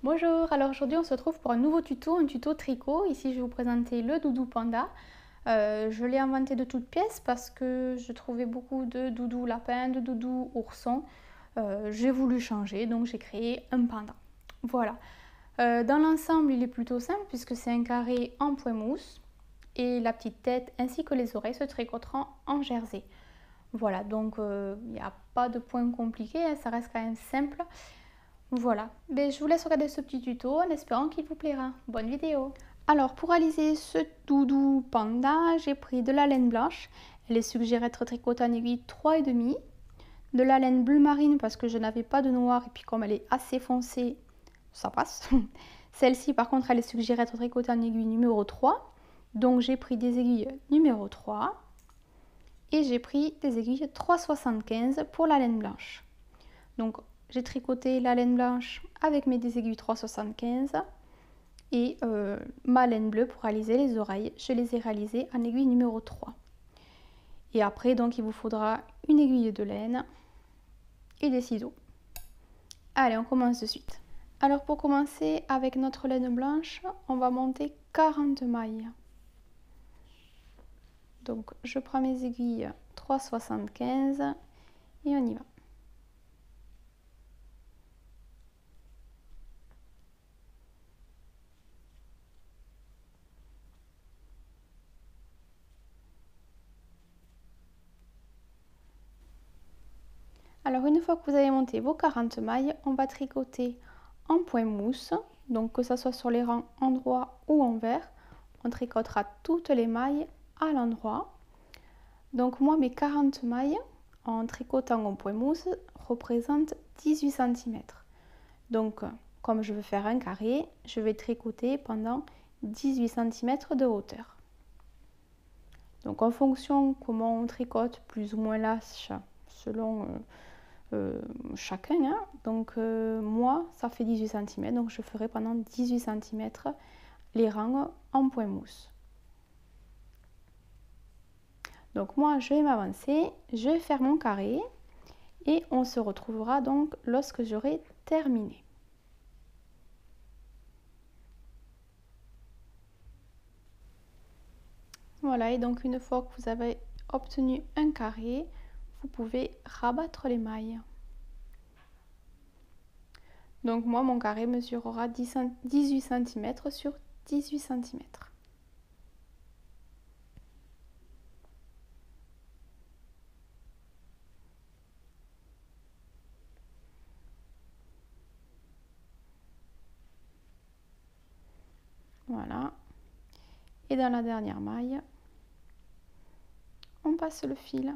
Bonjour, alors aujourd'hui on se retrouve pour un nouveau tuto, un tuto tricot. Ici je vais vous présenter le doudou panda. Je l'ai inventé de toutes pièces parce que je trouvais beaucoup de doudou lapin, de doudou ourson. J'ai voulu changer, donc j'ai créé un panda. Voilà. Dans l'ensemble il est plutôt simple puisque c'est un carré en point mousse et la petite tête ainsi que les oreilles se tricoteront en jersey. Voilà, donc il n'y a pas de point compliqué, hein, ça reste quand même simple. Voilà, je vous laisse regarder ce petit tuto en espérant qu'il vous plaira. Bonne vidéo! Alors pour réaliser ce doudou panda, j'ai pris de la laine blanche. Elle est suggérée d'être tricotée en aiguille 3,5. De la laine bleu marine parce que je n'avais pas de noir et puis comme elle est assez foncée, ça passe. Celle-ci par contre elle est suggérée d'être tricotée en aiguille numéro 3. Donc j'ai pris des aiguilles numéro 3 et j'ai pris des aiguilles 3,75 pour la laine blanche. Donc j'ai tricoté la laine blanche avec mes aiguilles 3,75 et ma laine bleue pour réaliser les oreilles, je les ai réalisées en aiguille numéro 3. Et après donc il vous faudra une aiguille de laine et des ciseaux. Allez, on commence de suite. Alors pour commencer avec notre laine blanche, on va monter 40 mailles. Donc je prends mes aiguilles 3,75 et on y va. Alors une fois que vous avez monté vos 40 mailles, on va tricoter en point mousse, donc que ce soit sur les rangs endroit ou envers, on tricotera toutes les mailles à l'endroit. Donc moi mes 40 mailles en tricotant en point mousse représentent 18 cm. Donc comme je veux faire un carré, je vais tricoter pendant 18 cm de hauteur. Donc en fonction comment on tricote, plus ou moins lâche selon chacun, hein. Donc moi ça fait 18 cm, donc je ferai pendant 18 cm les rangs en point mousse. Donc moi je vais m'avancer, je vais faire mon carré et on se retrouvera donc lorsque j'aurai terminé. Voilà, et donc une fois que vous avez obtenu un carré, vous pouvez rabattre les mailles. Donc moi mon carré mesurera 18 cm sur 18 cm. Voilà. Et dans la dernière maille, on passe le fil.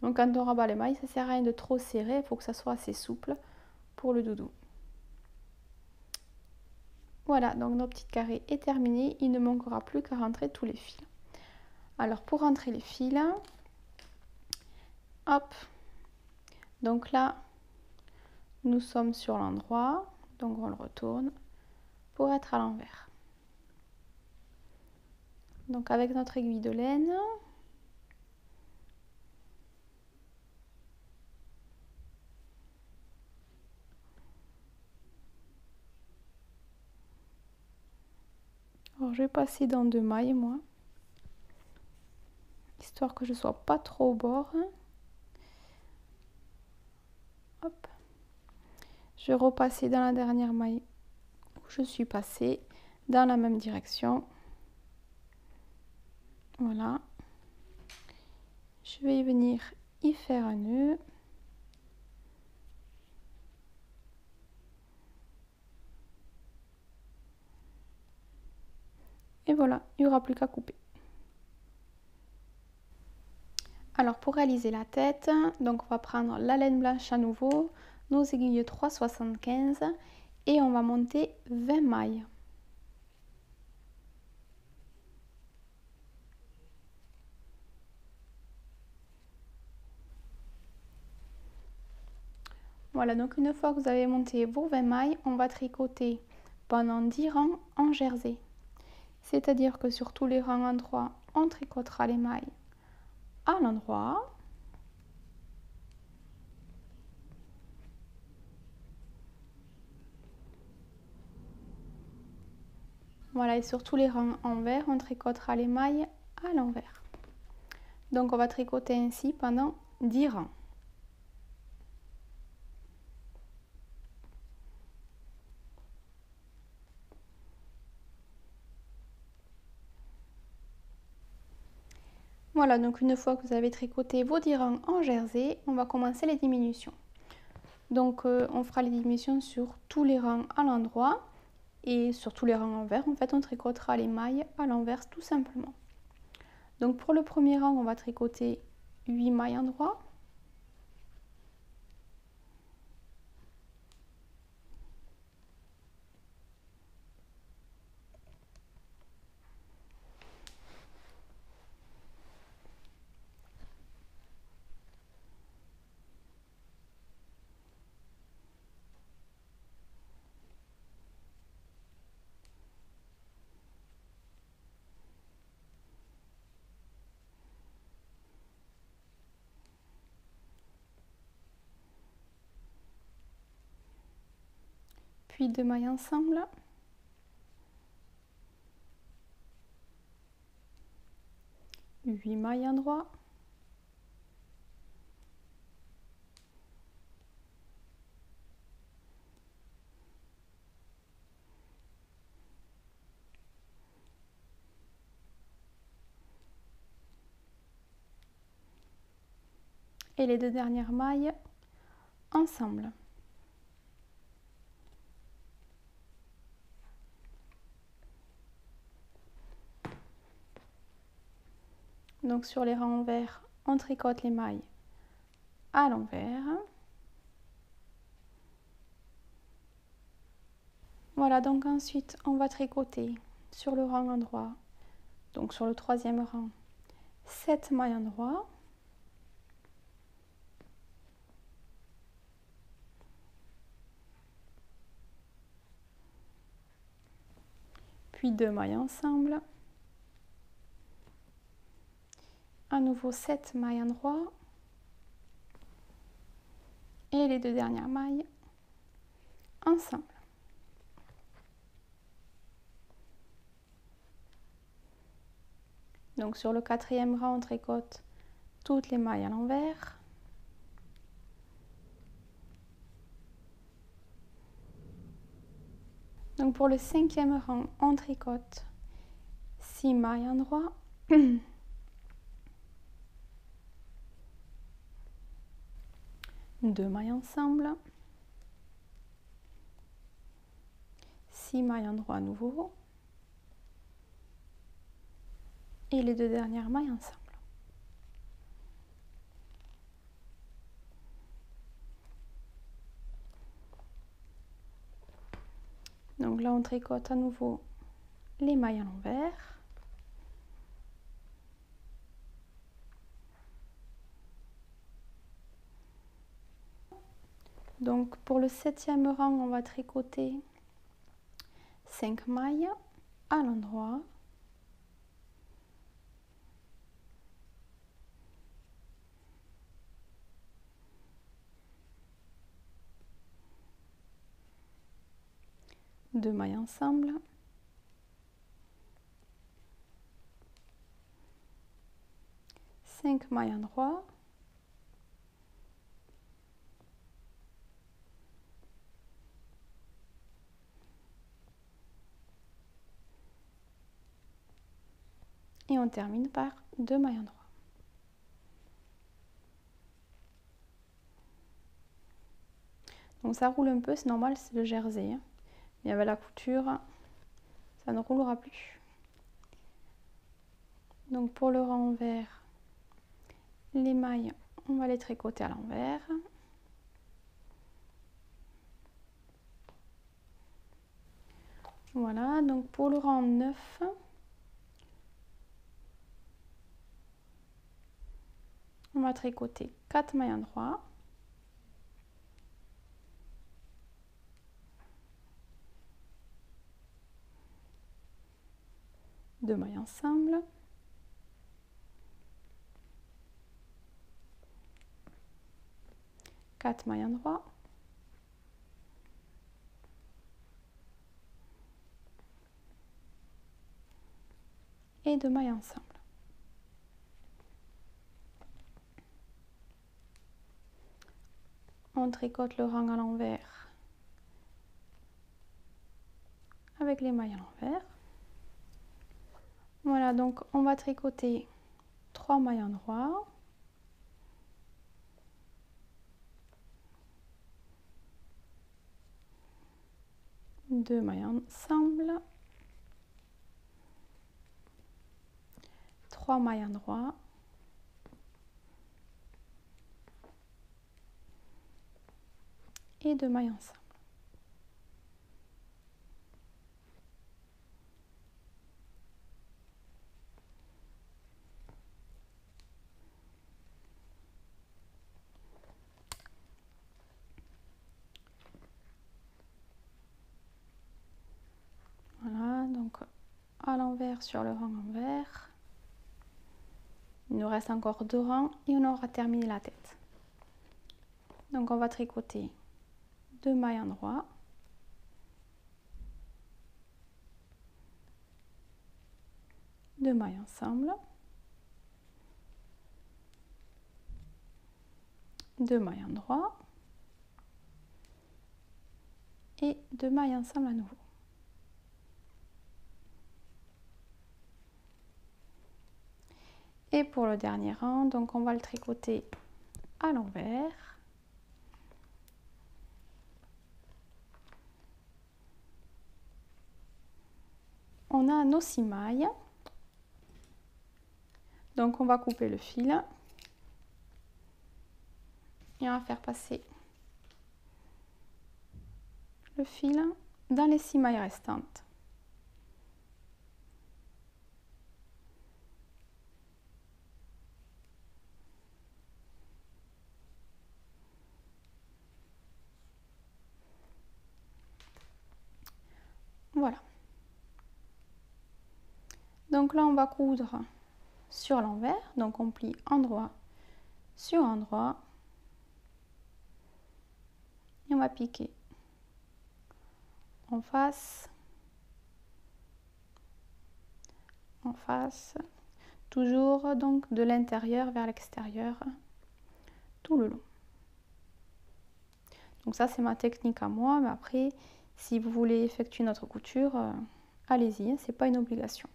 Donc quand on rabat les mailles, ça ne sert à rien de trop serrer, il faut que ça soit assez souple pour le doudou. Voilà, donc notre petit carré est terminé, il ne manquera plus qu'à rentrer tous les fils. Alors pour rentrer les fils, hop, donc là, nous sommes sur l'endroit, donc on le retourne pour être à l'envers. Donc avec notre aiguille de laine, alors je vais passer dans 2 mailles moi, histoire que je ne sois pas trop au bord. Hop. Je vais repasser dans la dernière maille où je suis passée, dans la même direction. Voilà. Je vais venir y faire un nœud. Et voilà, il n'y aura plus qu'à couper. Alors pour réaliser la tête, donc on va prendre la laine blanche à nouveau, nos aiguilles 3,75 et on va monter 20 mailles. Voilà, donc une fois que vous avez monté vos 20 mailles, on va tricoter pendant 10 rangs en jersey. C'est-à-dire que sur tous les rangs endroits, on tricotera les mailles à l'endroit. Voilà, et sur tous les rangs envers, on tricotera les mailles à l'envers. Donc on va tricoter ainsi pendant 10 rangs. Voilà, donc une fois que vous avez tricoté vos 10 rangs en jersey, on va commencer les diminutions. Donc on fera les diminutions sur tous les rangs à l'endroit et sur tous les rangs envers, en fait on tricotera les mailles à l'envers tout simplement. Donc pour le premier rang, on va tricoter 8 mailles endroit. Puis 2 mailles ensemble. Huit mailles endroit. Et les 2 dernières mailles ensemble. Donc sur les rangs envers, on tricote les mailles à l'envers. Voilà, donc ensuite on va tricoter sur le rang endroit, donc sur le troisième rang, 7 mailles endroit. Puis 2 mailles ensemble. À nouveau 7 mailles endroit. Et les 2 dernières mailles ensemble. Donc sur le quatrième rang, on tricote toutes les mailles à l'envers. Donc pour le cinquième rang, on tricote 6 mailles endroit. 2 mailles ensemble. 6 mailles endroit à nouveau. Et les 2 dernières mailles ensemble. Donc là, on tricote à nouveau les mailles à l'envers. Donc pour le septième rang, on va tricoter 5 mailles à l'endroit. Deux mailles ensemble. Cinq mailles endroit. Et on termine par 2 mailles endroit. Donc ça roule un peu, c'est normal, c'est le jersey. Mais avec la couture, ça ne roulera plus. Donc pour le rang envers, les mailles, on va les tricoter à l'envers. Voilà, donc pour le rang 9, on va tricoter 4 mailles endroit. Deux mailles ensemble. Quatre mailles endroit. et 2 mailles ensemble. On tricote le rang à l'envers avec les mailles à l'envers. Voilà, donc on va tricoter 3 mailles endroits. Deux mailles ensemble. 3 mailles endroits. Et 2 mailles ensemble. Voilà, donc à l'envers sur le rang envers. Il nous reste encore 2 rangs et on aura terminé la tête. Donc on va tricoter 2 mailles endroits. Deux mailles ensemble. 2 mailles endroits. Et 2 mailles ensemble à nouveau. Et pour le dernier rang, donc on va le tricoter à l'envers. On a nos 6 mailles. Donc on va couper le fil. Et on va faire passer le fil dans les 6 mailles restantes. Voilà. Donc là, on va coudre sur l'envers. Donc on plie endroit sur endroit. Et on va piquer en face, toujours donc de l'intérieur vers l'extérieur, tout le long. Donc ça, c'est ma technique à moi, mais après, si vous voulez effectuer une autre couture, allez-y, c'est pas une obligation.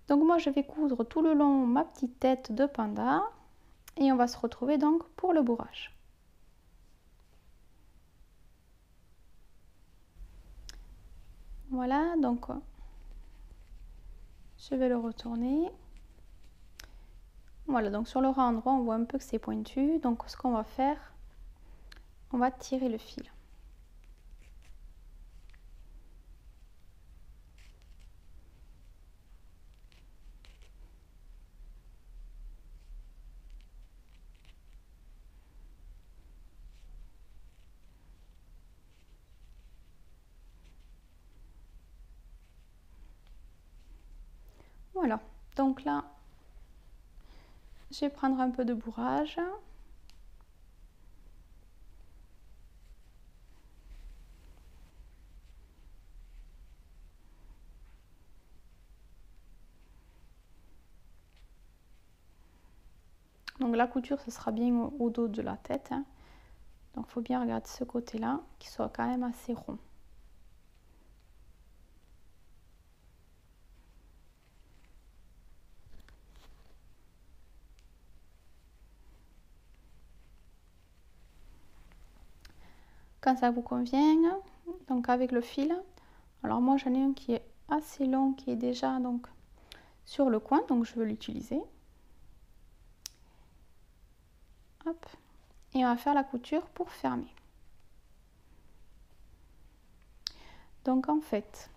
Donc moi, je vais coudre tout le long ma petite tête de panda et on va se retrouver donc pour le bourrage. Voilà, donc je vais le retourner. Voilà, donc sur le rang endroit, on voit un peu que c'est pointu. Donc ce qu'on va faire, on va tirer le fil. Voilà, donc là, je vais prendre un peu de bourrage. Donc la couture, ce sera bien au dos de la tête. Hein. Donc il faut bien regarder ce côté-là, qui soit quand même assez rond. Quand ça vous convient, donc avec le fil, alors moi j'en ai un qui est assez long, qui est déjà donc sur le coin, donc je veux l'utiliser. Hop. Et on va faire la couture pour fermer. Donc en fait,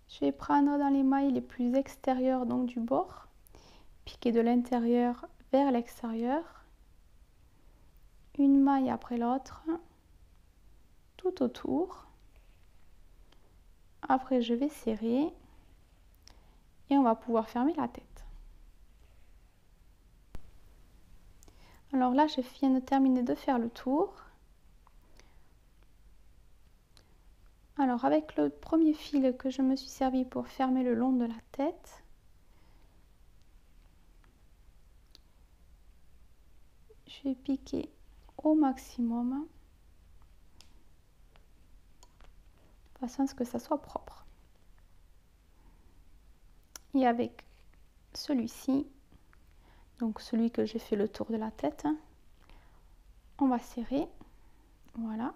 je vais prendre dans les mailles les plus extérieures donc du bord, piquer de l'intérieur vers l'extérieur, une maille après l'autre, tout autour. Après je vais serrer et on va pouvoir fermer la tête. Alors là, je viens de terminer de faire le tour. Alors avec le premier fil que je me suis servi pour fermer le long de la tête, je vais piquer au maximum de façon à ce que ça soit propre. Et avec celui-ci, donc celui que j'ai fait le tour de la tête, on va serrer, voilà.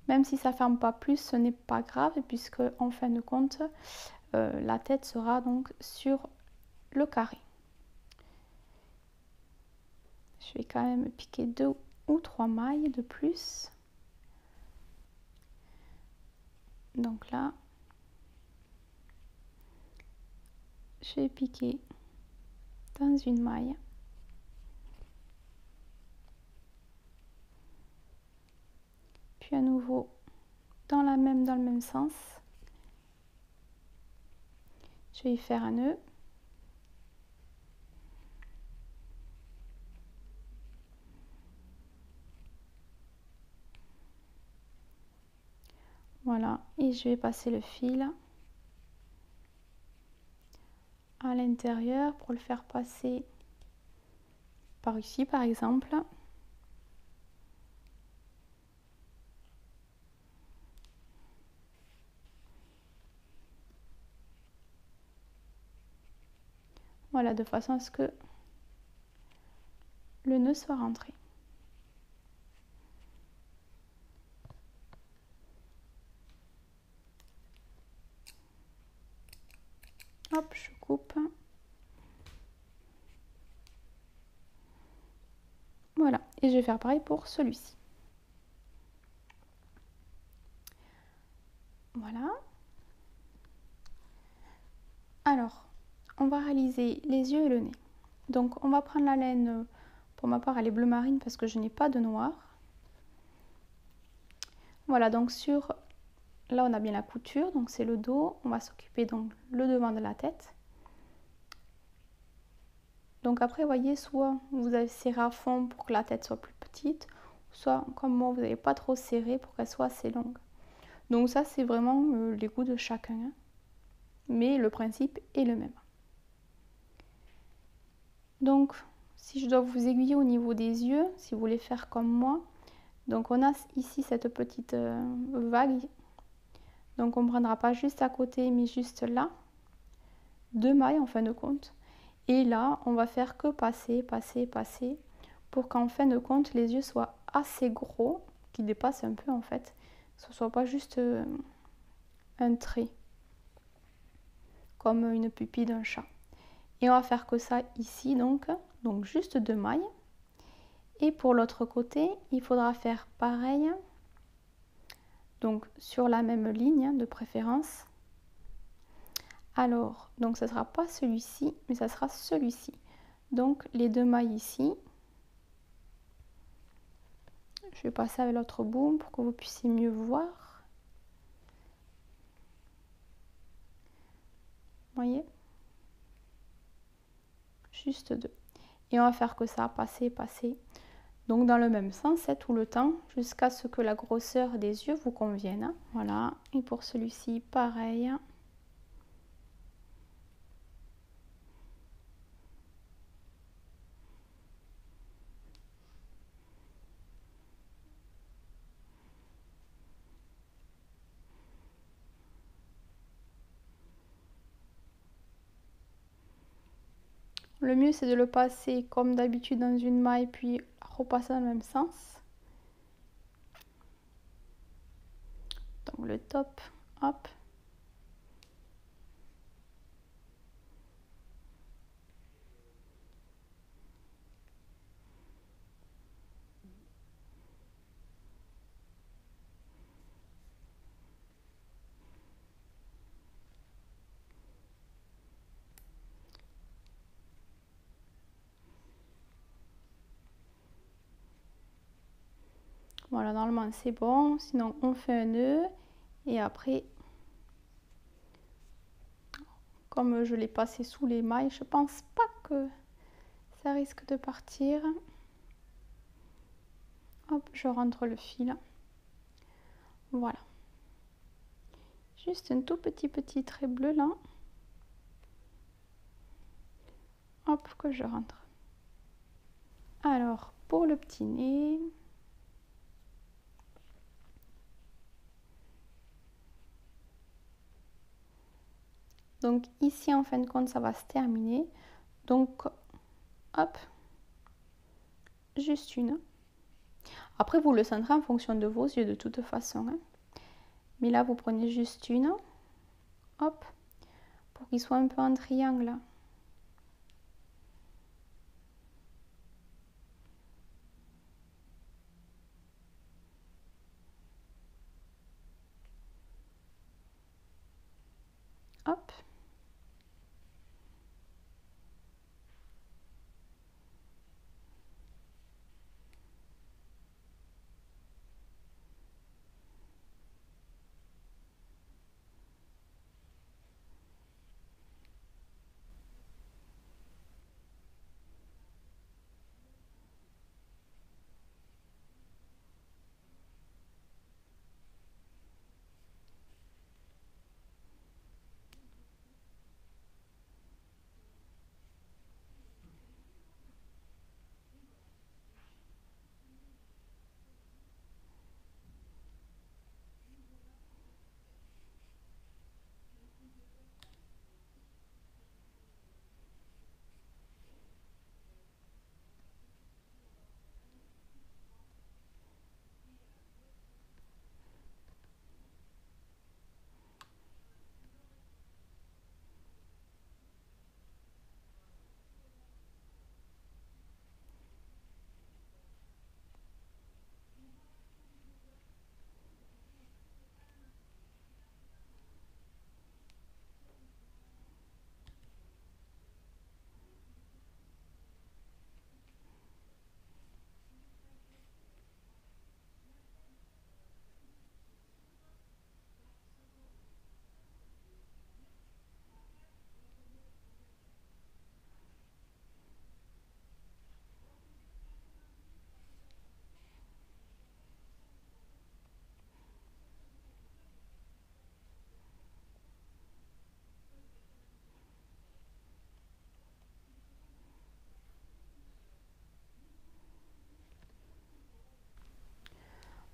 Même si ça ne ferme pas plus, ce n'est pas grave puisque en fin de compte, la tête sera donc sur le carré. Je vais quand même piquer 2 ou 3 mailles de plus. Donc là, je vais piquer dans une maille. Puis à nouveau dans le même sens. Je vais y faire un nœud. Voilà, et je vais passer le fil à l'intérieur pour le faire passer par ici par exemple. Voilà, de façon à ce que le nœud soit rentré. Hop, je coupe. Voilà, et je vais faire pareil pour celui-ci. Voilà. Alors, on va réaliser les yeux et le nez. Donc, on va prendre la laine, pour ma part, elle est bleu marine parce que je n'ai pas de noir. Voilà, donc là, on a bien la couture, donc c'est le dos. On va s'occuper donc le devant de la tête. Donc après, vous voyez, soit vous avez serré à fond pour que la tête soit plus petite, soit comme moi, vous n'avez pas trop serré pour qu'elle soit assez longue. Donc ça, c'est vraiment les goûts de chacun, hein. Mais le principe est le même. Donc, si je dois vous aiguiller au niveau des yeux, si vous voulez faire comme moi, donc on a ici cette petite vague. Donc on ne prendra pas juste à côté, mais juste là. 2 mailles en fin de compte. Et là, on va faire que passer, passer, passer, pour qu'en fin de compte, les yeux soient assez gros, qu'ils dépassent un peu en fait. Que ce ne soit pas juste un trait, comme une pupille d'un chat. Et on va faire que ça ici, donc juste 2 mailles. Et pour l'autre côté, il faudra faire pareil, donc sur la même ligne de préférence. Alors, donc ce ne sera pas celui-ci, mais ça sera celui-ci. Donc les 2 mailles ici. Je vais passer avec l'autre bout pour que vous puissiez mieux voir. Vous voyez? Juste 2. Et on va faire que ça, passer, passer. Donc dans le même sens, c'est tout le temps, jusqu'à ce que la grosseur des yeux vous convienne. Voilà, et pour celui-ci, pareil. Le mieux, c'est de le passer comme d'habitude dans une maille, puis repasser dans le même sens. Donc le top, hop. Voilà, normalement c'est bon, sinon on fait un nœud et après, comme je l'ai passé sous les mailles, je pense pas que ça risque de partir. Hop, je rentre le fil. Voilà. Juste un tout petit trait bleu là. Hop, que je rentre. Alors, pour le petit nez. Donc ici, en fin de compte, ça va se terminer. Donc, hop, juste une. Après, vous le centrez en fonction de vos yeux de toute façon. Hein. Mais là, vous prenez juste une. Hop, pour qu'il soit un peu en triangle. Hop.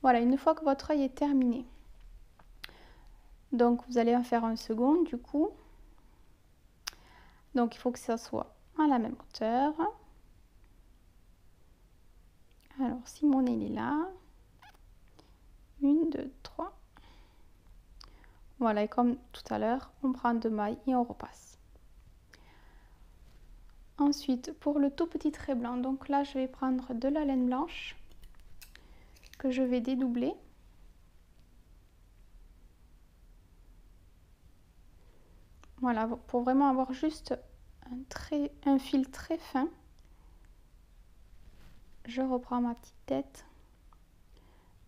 Voilà, une fois que votre œil est terminé, donc vous allez en faire un second du coup. Donc il faut que ça soit à la même hauteur. Alors si mon nez est là, 1, 2, 3. Voilà, et comme tout à l'heure, on prend 2 mailles et on repasse. Ensuite, pour le tout petit trait blanc, donc là je vais prendre de la laine blanche que je vais dédoubler. Voilà, pour vraiment avoir juste un fil très fin. Je reprends ma petite tête.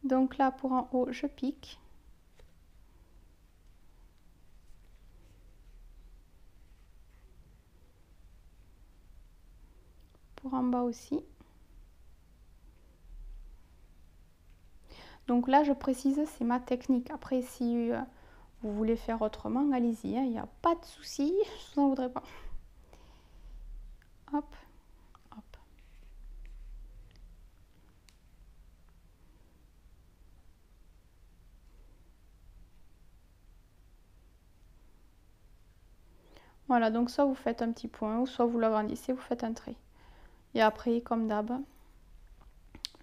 Donc là, pour en haut, je pique. Pour en bas aussi. Donc là, je précise, c'est ma technique. Après, si vous voulez faire autrement, allez-y, hein, il n'y a pas de souci, je vous en voudrais pas. Hop, hop. Voilà, donc soit vous faites un petit point, ou soit vous l'agrandissez, vous faites un trait. Et après, comme d'hab,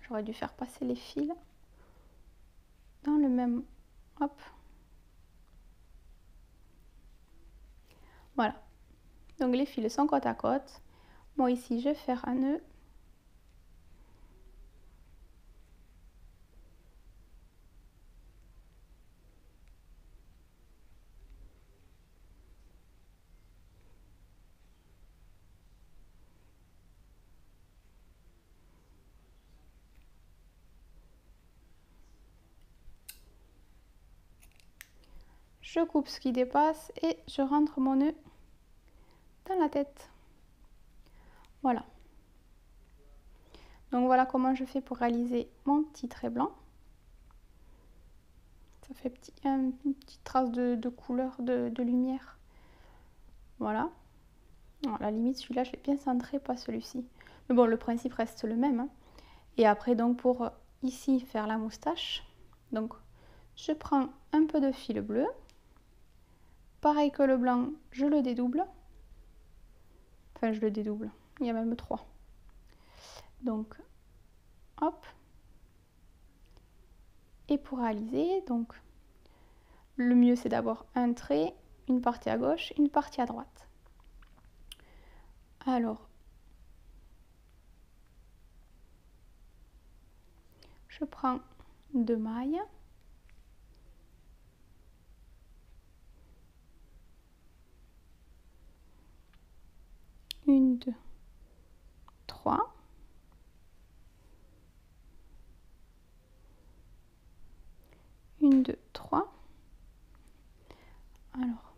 j'aurais dû faire passer les fils dans le même... Hop. Voilà. Donc les fils sont côte à côte. Moi ici, je vais faire un nœud. Je coupe ce qui dépasse et je rentre mon nœud dans la tête. Voilà. Donc voilà comment je fais pour réaliser mon petit trait blanc. Ça fait une petite trace de couleur, de lumière. Voilà. Alors, à la limite, celui-là, je l'ai bien centré, pas celui-ci. Mais bon, le principe reste le même, hein. Et après, donc, pour ici, faire la moustache, donc, je prends un peu de fil bleu. Pareil que le blanc, je le dédouble. Enfin, je le dédouble. Il y a même 3. Donc, hop. Et pour réaliser, donc, le mieux, c'est d'avoir un trait, une partie à gauche, une partie à droite. Alors, je prends 2 mailles. Une, 2, 3. Une, 2, 3. Alors,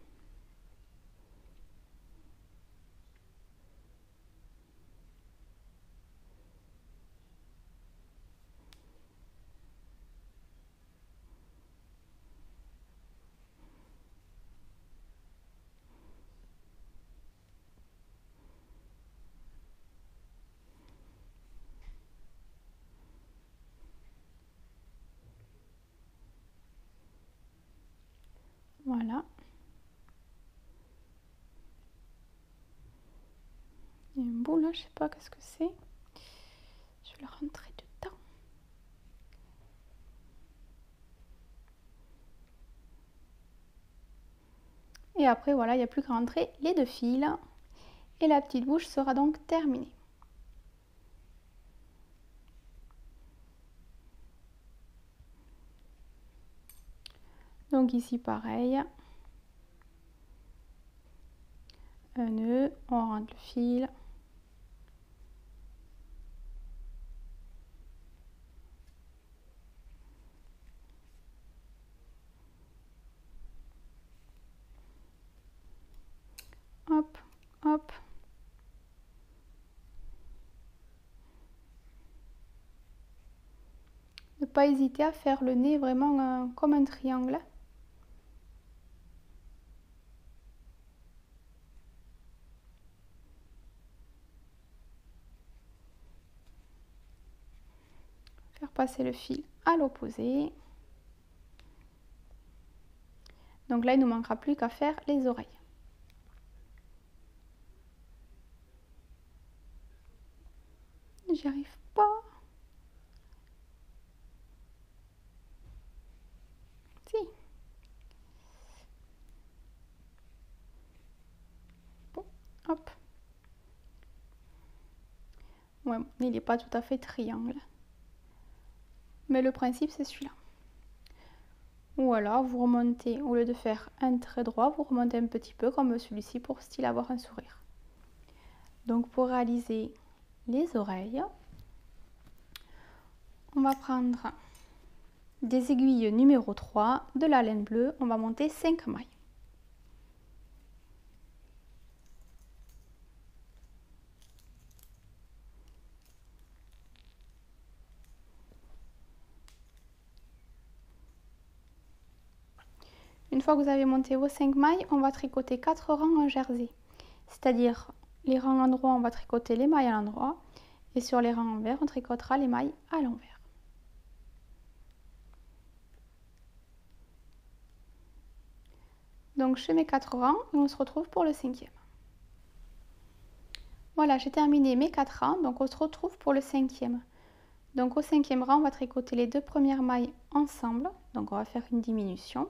voilà. Il y a un bout là, je sais pas qu'est-ce que c'est. Je vais le rentrer dedans. Et après, voilà, il n'y a plus qu'à rentrer les 2 fils. Et la petite bouche sera donc terminée. Donc ici, pareil. Un nœud, on rentre le fil. Hop, hop. Ne pas hésiter à faire le nez vraiment comme un triangle. Faire passer le fil à l'opposé. Donc là, il ne nous manquera plus qu'à faire les oreilles. J'y arrive pas. Si. Bon, hop. Ouais, il n'est pas tout à fait triangle. Mais le principe, c'est celui-là. Ou alors, vous remontez, au lieu de faire un trait droit, vous remontez un petit peu comme celui-ci pour style avoir un sourire. Donc, pour réaliser les oreilles, on va prendre des aiguilles numéro 3, de la laine bleue, on va monter 5 mailles. Une fois que vous avez monté vos 5 mailles, on va tricoter 4 rangs en jersey. C'est-à-dire, les rangs endroits, on va tricoter les mailles à l'endroit. Et sur les rangs envers, on tricotera les mailles à l'envers. Donc, je fais mes 4 rangs et on se retrouve pour le 5e. Voilà, j'ai terminé mes 4 rangs, donc on se retrouve pour le 5e. Donc, au 5e rang, on va tricoter les 2 premières mailles ensemble. Donc, on va faire une diminution.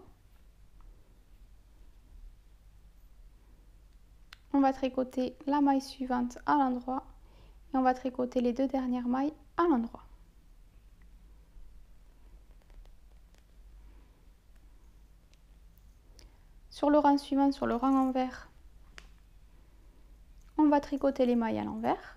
On va tricoter la maille suivante à l'endroit et on va tricoter les 2 dernières mailles à l'endroit. Sur le rang suivant, sur le rang envers, on va tricoter les mailles à l'envers.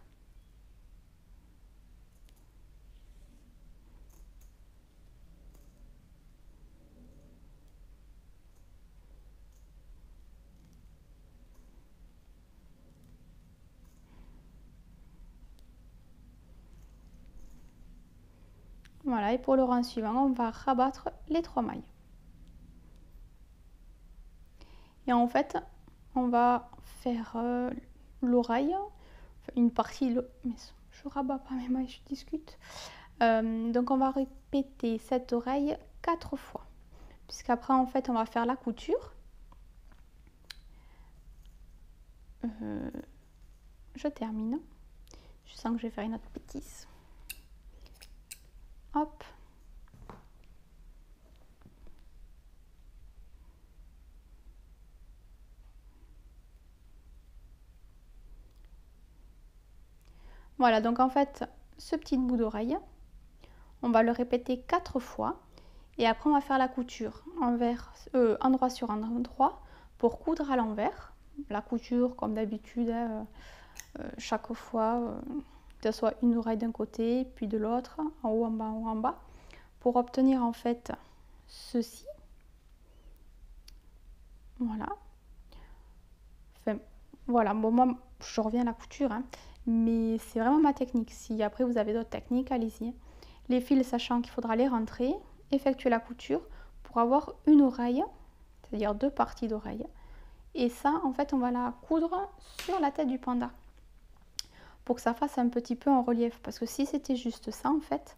Voilà, et pour le rang suivant, on va rabattre les 3 mailles. Et en fait, on va faire l'oreille, une partie, mais je rabats pas mes mailles, je discute. Donc on va répéter cette oreille 4 fois, puisqu'après en fait on va faire la couture. Je termine. Je sens que je vais faire une autre bêtise. Hop. Voilà, donc en fait, ce petit bout d'oreille, on va le répéter 4 fois. Et après, on va faire la couture endroit sur endroit pour coudre à l'envers. La couture, comme d'habitude, chaque fois, que ce soit une oreille d'un côté, puis de l'autre, en haut, en bas, pour obtenir en fait ceci. Voilà. Enfin, voilà, bon, moi, je reviens à la couture, hein, mais c'est vraiment ma technique. Si après vous avez d'autres techniques, allez-y. Les fils, sachant qu'il faudra les rentrer, effectuer la couture pour avoir une oreille, c'est-à-dire 2 parties d'oreille. Et ça, en fait, on va la coudre sur la tête du panda pour que ça fasse un petit peu en relief. Parce que si c'était juste ça, en fait,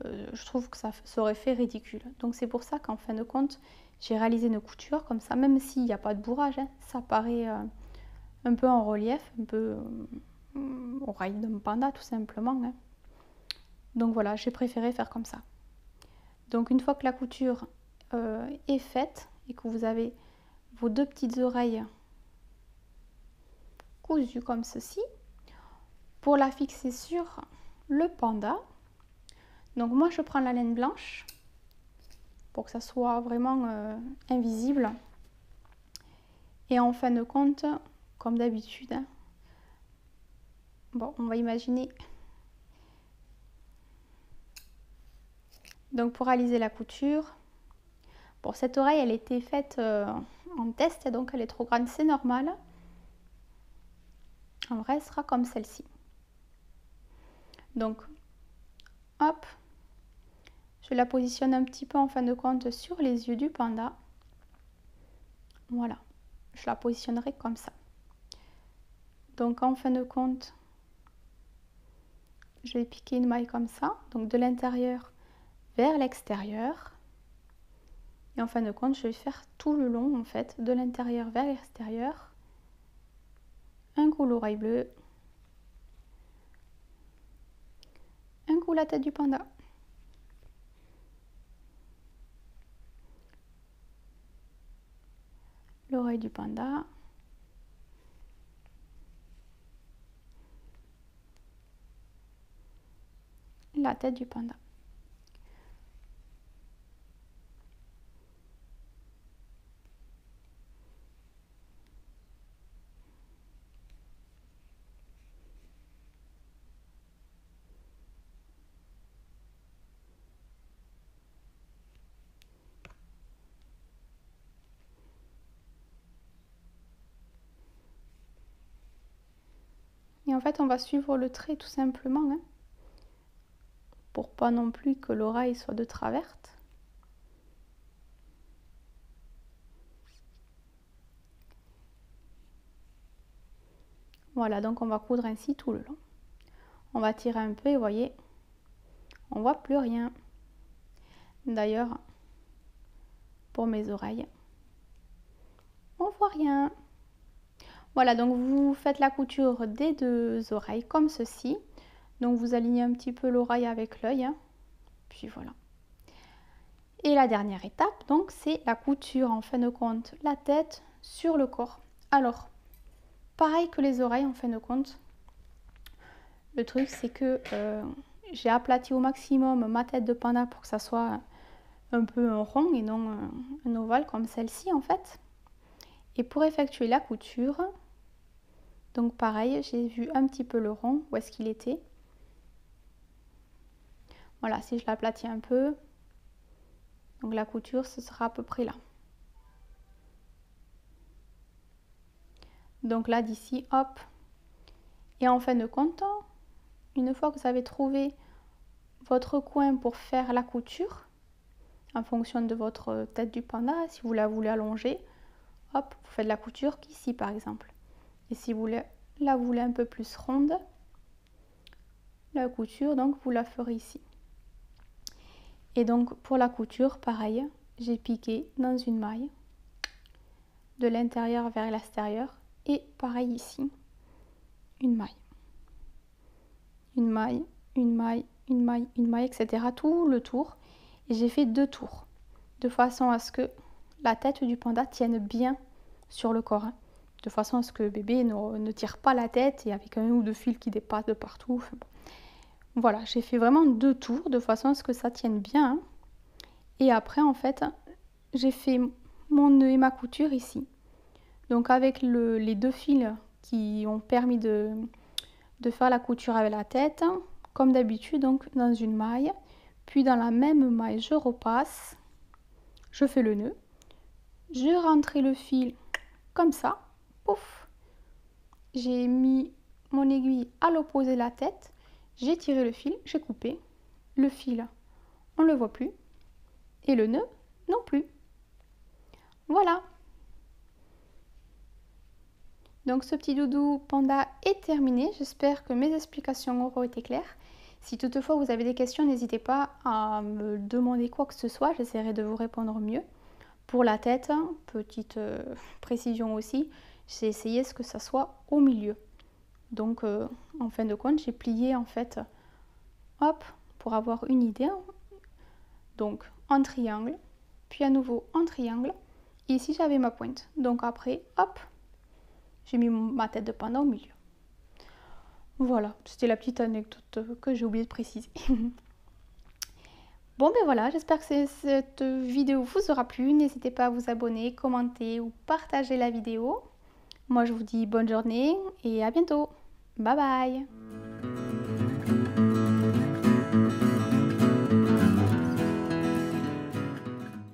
je trouve que ça aurait fait ridicule. Donc c'est pour ça qu'en fin de compte, j'ai réalisé une couture comme ça, même s'il n'y a pas de bourrage, hein, ça paraît un peu en relief, un peu oreille d'un panda tout simplement. Hein. Donc voilà, j'ai préféré faire comme ça. Donc une fois que la couture est faite et que vous avez vos 2 petites oreilles cousues comme ceci, pour la fixer sur le panda, donc moi je prends la laine blanche pour que ça soit vraiment invisible. Et en fin de compte, comme d'habitude, hein, bon, on va imaginer. Donc pour réaliser la couture, pour cette oreille, elle était faite en test, donc elle est trop grande, c'est normal. En vrai, elle sera comme celle-ci. Donc, hop, je la positionne un petit peu en fin de compte sur les yeux du panda. Voilà, je la positionnerai comme ça. Donc en fin de compte, je vais piquer une maille comme ça, donc de l'intérieur vers l'extérieur. Et en fin de compte, je vais faire tout le long en fait, de l'intérieur vers l'extérieur. Un coup l'oreille bleue, un coup la tête du panda. L'oreille du panda. La tête du panda. Et en fait, on va suivre le trait tout simplement, hein, pour pas non plus que l'oreille soit de travers. Voilà, donc on va coudre ainsi tout le long. On va tirer un peu et vous voyez, on voit plus rien. D'ailleurs, pour mes oreilles, on voit rien. Voilà, donc vous faites la couture des 2 oreilles comme ceci. Donc vous alignez un petit peu l'oreille avec l'œil, hein. Puis voilà. Et la dernière étape, donc, c'est la couture en fin de compte, la tête sur le corps. Alors, pareil que les oreilles en fin de compte. Le truc, c'est que j'ai aplati au maximum ma tête de panda pour que ça soit un peu un rond et non un ovale comme celle-ci en fait. Et pour effectuer la couture, donc pareil, j'ai vu un petit peu le rond, où est-ce qu'il était. Voilà, si je l'aplatis un peu, donc la couture, ce sera à peu près là. Donc là, d'ici, hop. Et en fin de compte, une fois que vous avez trouvé votre coin pour faire la couture, en fonction de votre tête du panda, si vous la voulez allonger, hop, vous faites la couture ici par exemple. Et si vous la voulez un peu plus ronde, la couture, donc vous la ferez ici. Et donc pour la couture, pareil, j'ai piqué dans une maille, de l'intérieur vers l'extérieur, et pareil ici, une maille, une maille, une maille, une maille, une maille, etc. Tout le tour. Et j'ai fait 2 tours, de façon à ce que la tête du panda tienne bien sur le corps, hein, de façon à ce que bébé ne tire pas la tête et avec un ou deux fils qui dépassent de partout. Enfin, bon. Voilà, j'ai fait vraiment 2 tours de façon à ce que ça tienne bien. Hein. Et après, en fait, j'ai fait mon nœud et ma couture ici. Donc avec les 2 fils qui ont permis de faire la couture avec la tête, comme d'habitude, donc dans une maille. Puis dans la même maille, je repasse, je fais le nœud, je rentre le fil comme ça, pouf. J'ai mis mon aiguille à l'opposé de la tête, j'ai tiré le fil, j'ai coupé. Le fil, on ne le voit plus. Et le nœud, non plus. Voilà. Donc ce petit doudou panda est terminé. J'espère que mes explications auront été claires. Si toutefois vous avez des questions, n'hésitez pas à me demander quoi que ce soit. J'essaierai de vous répondre mieux. Pour la tête, petite précision aussi, j'ai essayé ce que ça soit au milieu. Donc en fin de compte, j'ai plié en fait, hop, pour avoir une idée. Donc en triangle, puis à nouveau en triangle. Et ici j'avais ma pointe. Donc après, hop, j'ai mis ma tête de panda au milieu. Voilà, c'était la petite anecdote que j'ai oublié de préciser. Bon ben voilà, j'espère que cette vidéo vous aura plu. N'hésitez pas à vous abonner, commenter ou partager la vidéo. Moi je vous dis bonne journée et à bientôt. Bye bye.